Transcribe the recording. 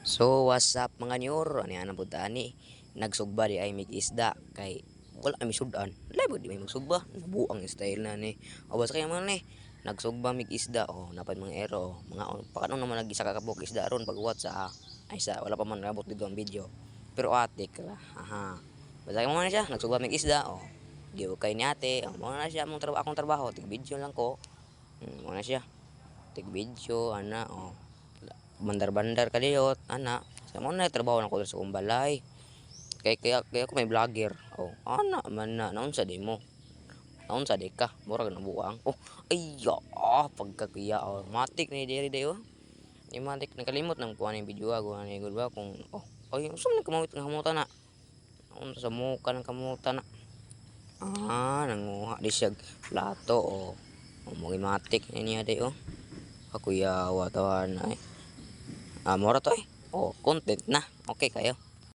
So what's up mga nyor? Ano yan ang ni? Nagsugba di ay mig isda kay wala mi sudan. Labo di may magsugba. Nabuang style na ni. Awas kaya man ni. Nagsugba mig isda napay mga ero. Mga pakanong naman nagisa ka kabuk isda ron pag sa ay sa wala pa man nabot dito ang video. Pero atik ra. Aha. Basta mo na siya nagsugba mig isda Di kay ni ate. Mo na siya akong trabaho. Tig video lang ko. Mo na siya. Tig video ana bandar-bandar kadiyot ana sa mo na trabaho na ko sa kumbalay kaya ako may vlogger ana man na naunsa di mo naunsa di ka murag nabuang ayya pagkakiya matik ni diri dayo ni matik nakalimot nang kuha ng video ako ani gud ba kung ay unsa man kamawit nga hamutan na unsa sa muka ng kamutan na nanguha di siya plato mo matik ni niya dayo kakuyawa tawan ay mura to content na. Okay kayo.